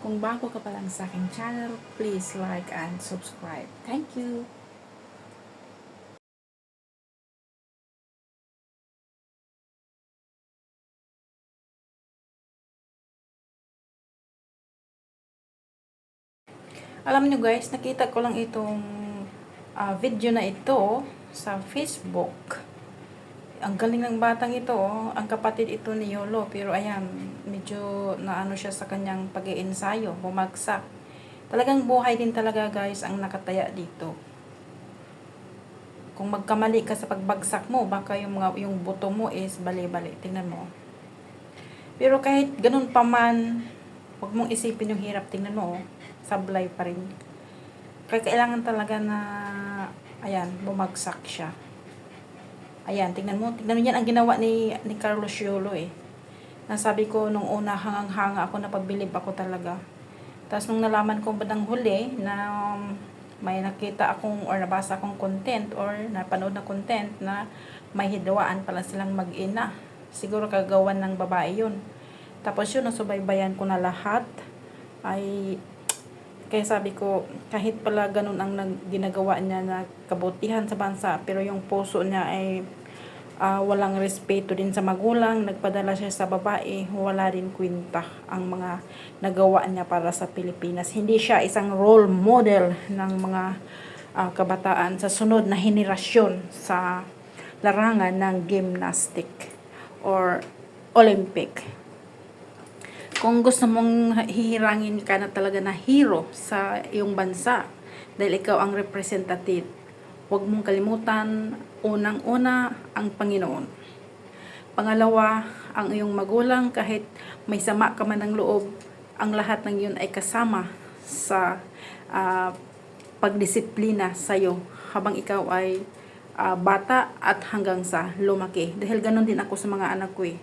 Kung bago ka pa lang sa aking channel, please like and subscribe. Thank you! Alam nyo guys, nakita ko lang itong video na ito sa Facebook. Ang galing ng batang ito, ang kapatid ito ni Yolo, pero ayan, medyo naano siya sa kanyang pag-iensayo, bumagsak. Talagang buhay din talaga guys ang nakataya dito. Kung magkamali ka sa pagbagsak mo, baka yung buto mo is bali-bali. Tingnan mo. Pero kahit ganun pa man, huwag mong isipin yung hirap. Tingnan mo, sablay pa rin. Kaya kailangan talaga na, ayan, bumagsak siya. Ayan, tingnan mo yan ang ginawa ni Carlos Yolo eh. Nasabi ko nung una, hangang-hanga ako, napabilib ako talaga. Tapos nung nalaman ko bandang huli na may nakita akong or nabasa akong content or napanood na content na may hidwaan pala silang mag-ina. Siguro kagawan ng babae yun. Tapos yun, nasubaybayan ko na lahat. Kaya sabi ko, kahit pala ganun ang ginagawa niya na kabutihan sa bansa, pero yung puso niya ay walang respeto din sa magulang, nagpadala siya sa babae, wala din kwenta ang mga nagawa niya para sa Pilipinas. Hindi siya isang role model ng mga kabataan sa sunod na henerasyon sa larangan ng gymnastic or Olympic. Kung gusto mong hihirangin ka na talaga na hero sa iyong bansa, dahil ikaw ang representative, huwag mong kalimutan, unang-una, ang Panginoon. Pangalawa, ang iyong magulang, kahit may sama ka man ng loob, ang lahat ng yun ay kasama sa pagdisiplina sa iyo habang ikaw ay bata at hanggang sa lumaki. Dahil ganun din ako sa mga anak ko eh.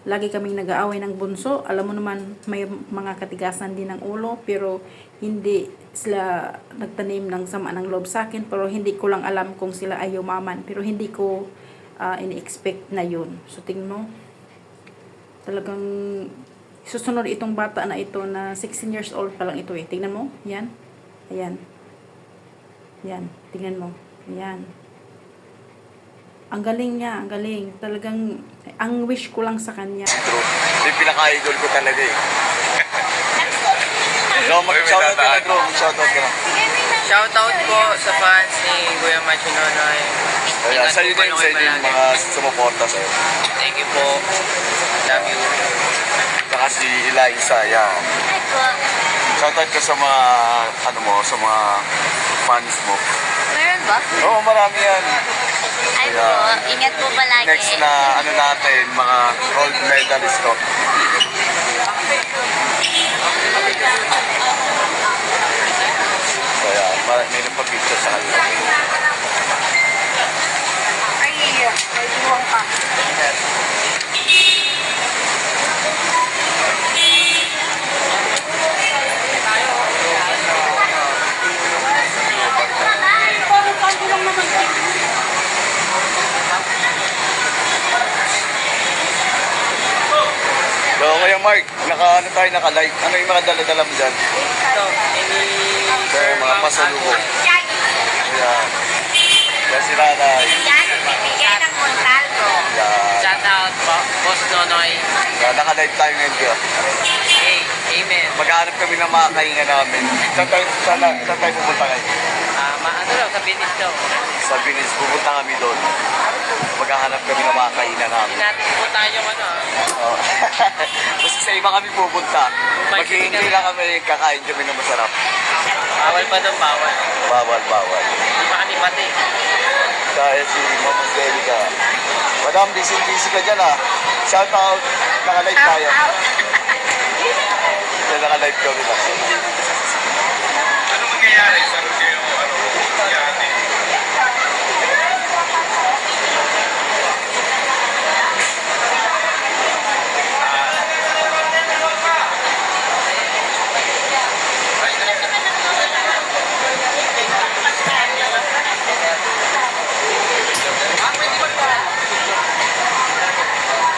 Lagi kaming nag-aaway ng bunso. Alam mo naman, may mga katigasan din ng ulo, pero hindi sila nagtanim ng sama ng loob sa akin. Pero hindi ko lang alam kung sila ay yumaman. Pero hindi ko ini-expect na yun. So, tingnan mo. Talagang susunod itong bata na ito na 16 years old pa lang ito eh. Tingnan mo. Yan. Ayan. Yan. Tingnan mo. Yan. Ang galing niya, ang galing. Talagang, ang wish ko lang sa kanya. Yung pinaka-idol ko talaga eh. So, mag-shoutout ka na, bro. Mag-shoutout ka na. Shoutout po sa fans ni Kuya Machinonoy. Ayan, sa'yo din, mga sumuporta sa'yo. Thank you po. Love you. Saka si Eliza, yan. Shoutout ka sa mga, sa mga fans mo. Meron ba? Oo, marami yan. Ay po, ingat po palagi. Next na, natin, mga gold medalist ko. So, yan, may nagpa-picture sa kanila. Ay, may iwang ka. So, Kuya Mark, naka-live. Ano yung mga dala-dala mo dyan? Ito, So, mga pasalubong. Ayan. Yan si Nanay. Yan, bibigyan ng Montalvo. Yan. Shoutout po, Boss Nonoy. Yan, naka-live tayo ngayon kaya. Hey, amen. Maghanap kami ng mga kahinga namin. Saan tayo pupunta ngayon? Ano daw, sa Binis daw. Sa Binis, pupunta kami doon. Maghahanap kami ng mga kahinga namin. Hindi natin pupuntahan yung Oh. Basta sa iba kami pupunta. Maghihintay lang kami, kakain kami ng masarap. Bawal pa doon, bawal. Bawal. Hindi pa kami pati. Dahil si Mama Angelica. Madam, busy ka dyan ah. Shout out. Naka-live tayo. Kaya naka-live kami lang. Ano mangyayari sa Rodeo? Ano mangyayari?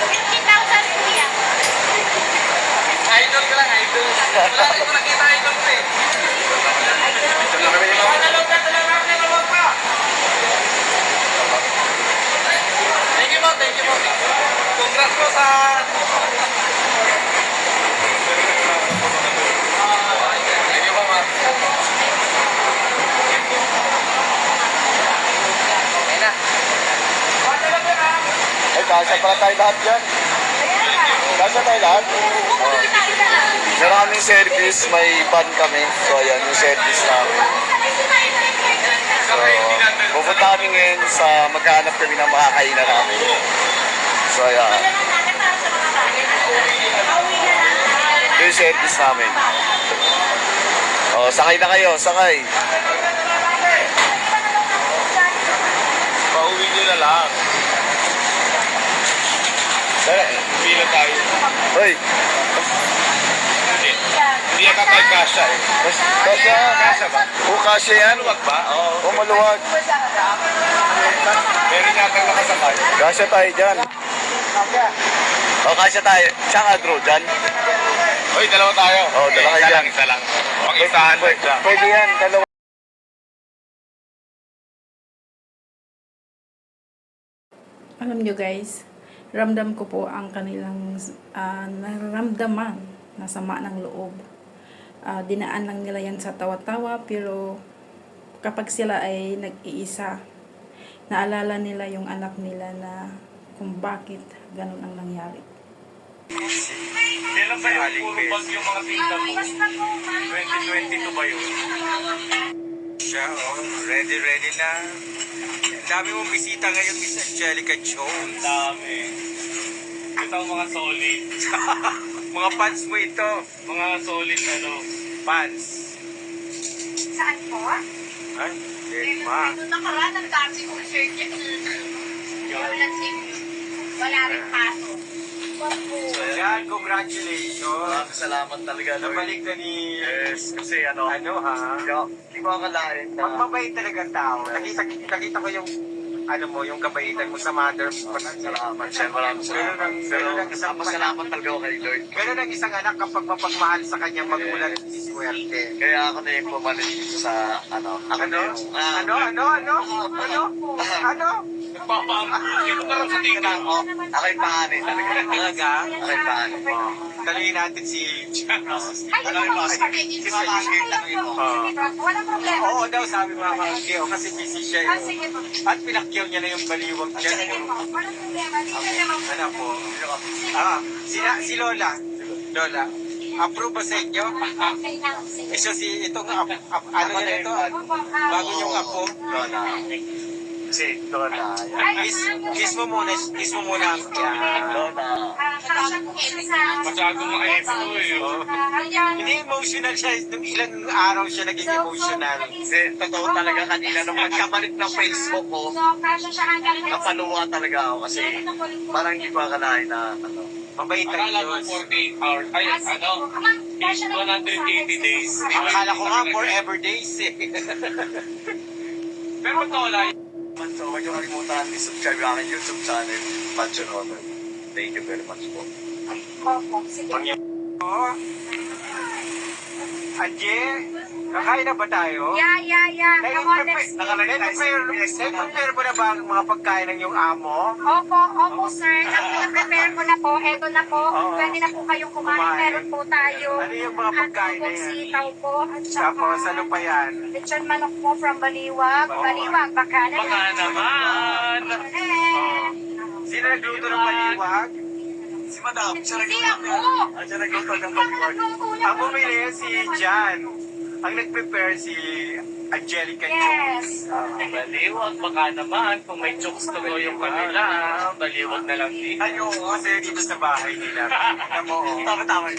$50,000 Idol ka lang, idol. Wala rin ko nakita Congrats po sa... Thank you, mama. Ay, kasya pala tayo lahat yan. Kasya tayo lahat. Maraming service, may van kami. So, ayan yung service namin. So, pupunta kami ngayon sa maghanap kami ng makakainan namin. So, ayan. Ito yung service namin. O, sakay na kayo, sakay. Pauwi nyo na lang. Pila tayo. Hoy, Hindi ka tayo kasha eh. kasya. Kasha ba? O, kasya yan. Maluwag ba? Oo. O, maluwag. Meron yata nakasakay. Kasya tayo dyan. O, kasya tayo. Saan ka, Drew? Dyan? Oy, dalawa tayo. Oo, dalawa kayo Isa dyan. lang, isa lang. Pang-isahan lang siya. Pwede yan, dalawa. Alam nyo guys, ramdam ko po ang kanilang nararamdaman na sama ng loob. Dinaan lang nila yan sa tawa-tawa, pero kapag sila ay nag-iisa, naalala nila yung anak nila na kung bakit ganun ang nangyari. Kailan ba yung puro bag yung mga tinda mo? 2022 ba yun? Siya, ready na. Ang dami mong bisita ngayon, Miss Angelica Jones. Dami. Ito ang mga solid. Mga fans mo ito. Mga solid Fans. Saan po? Ay, ma. Ito nakaraan ang dami kong shirt yan. Wala rin pasok. Yan, congratulations. Salamat talaga, Nabalik na ni... Yes, kasi Ano ha? hindi ko akalain na Magmabait talagang tao. Nakita ko yung yung kabaitan mo sa mother mo. salamat, sir. Maraming salamat. Ganun ang isang Pasalamat talaga ako kay Lord. Ganun ang isang anak kapag mapagmahal sa kanyang magulang, si swerte. Kaya ako na yung pumalit dito sa, Ako na yung, Dito ka rin sa tingin ako. Ako yung pangani talaga. Talaga? Ako yung pangani. Talingin natin si... Ay, ito po, Si Mama. Walang problema. Oo daw, sabi Mama Keo, kasi busy siya. Ah, sige po. At pinakyaw niya na yung baliwag dyan. Sige po. Walang problema. Dito naman po. Ano po? Si Lola. Lola, approve ba sa inyo? Okay lang. Sige. Itong ano niya ito? Bago yung apo. Lola. Kasi, Lola. Kiss mo muna. Yan. Lola. Masyado mga esto eh. Hindi emotional siya. Nung ilang araw siya naging emotional. Kasi, totoo talaga kanina nung magkabalik ng Facebook ko, napaluwa talaga ako kasi parang hindi ko akalain na, Mabait ang Akala ko Diyos. 48 hours. Ay, 180 days. Akala ko nga forever days eh. Pero ba't nawala yun? So, huwag niyo kalimutan i-subscribe ang aking YouTube channel, Passion Honor. Thank you very much po. Opo, sige. Oo. Anje, kakain na ba tayo? Yeah. Come on, let's Nag-prepare mo na ba ang mga pagkain ng iyong amo? Opo, sir. Nag-prepare ko na po. Eto na po. Pwede na po kayong kumain. Meron po tayo. Ano yung mga pagkain na yan? Sitaw po. At saka, Tapos, ano pa yan? lechon manok po from Baliwag. Baliwag, baka na Baka naman. Sino nagluto ng baliwag? Si Madam, siya Hindi nagluto ako. siya nagluto ng baliwag. Ang bumili si Jan. Ang nag-prepare si Angelica Yes. Jones. Baliwag, baka naman. Kung may chokes to go yung kanila, baliwag na lang dito. Ayun, kasi dito sa bahay nila. Alam mo, Tama.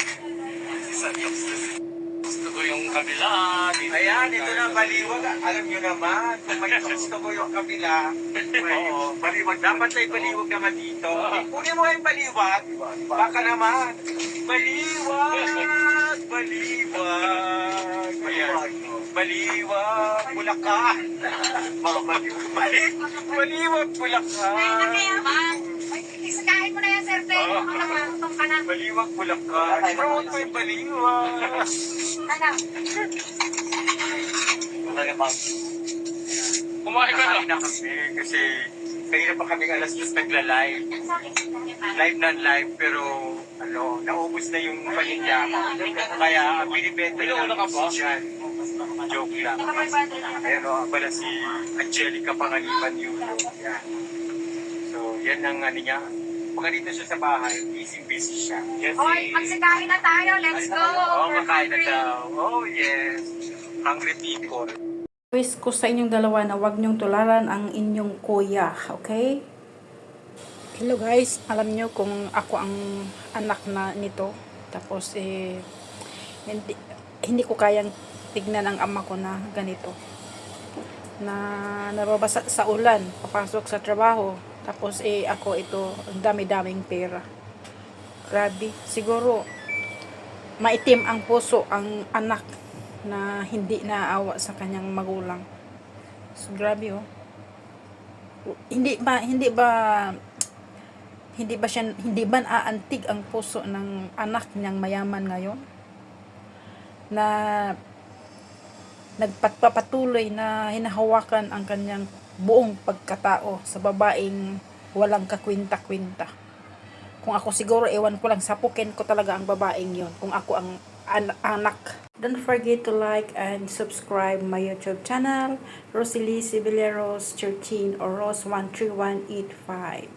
Gusto ko yung kabila. Dito. ayan, ito na baliwag. Alam nyo naman, kung may gusto ko yung kabila, Oo, baliwag dapat may baliwag naman dito. Kunin mo yung baliwag, baka naman. Baliwag! Ayan. Baliwag, Bulacan. Baliwag, Bulacan. Isagahin mo na yan, sir. Nakatutong ka na. Baliwag, Bulacan. Promote mo yung baliwag. Ano? Kumain ka na. Kakain na kami kasi Kanina pa kami alas 2 nagla-live. Live na live, pero naubos na yung paninda. Kaya binibenta na lang si Jan. Joke lang. Ayan o, pala si Angelica Pangaliban yun. Yan. So, yan ang niya. Pag dito siya sa bahay, busy siya. Yes, Oy, magsikain na tayo. Let's go. We're makain na hungry. daw. Oh, yes. Hungry people. Request ko sa inyong dalawa na huwag niyong tularan ang inyong kuya, okay? Hello guys, alam niyo kung ako ang anak na nito, tapos hindi ko kayang tignan ang ama ko na ganito, na nababasa sa ulan, papasok sa trabaho, tapos ako ito, ang dami-daming pera. Grabe, siguro maitim ang puso ang anak na hindi naawa sa kanyang magulang. So, grabe oh. Hindi ba naaantig ang puso ng anak niyang mayaman ngayon? Na nagpapatuloy na hinahawakan ang kanyang buong pagkatao sa babaeng walang kakwinta-kwinta. Kung ako siguro, ewan ko lang, sapukin ko talaga ang babaeng yon kung ako ang anak. Don't forget to like and subscribe my YouTube channel, Rosalie Sibileros 13 or Rose 13185.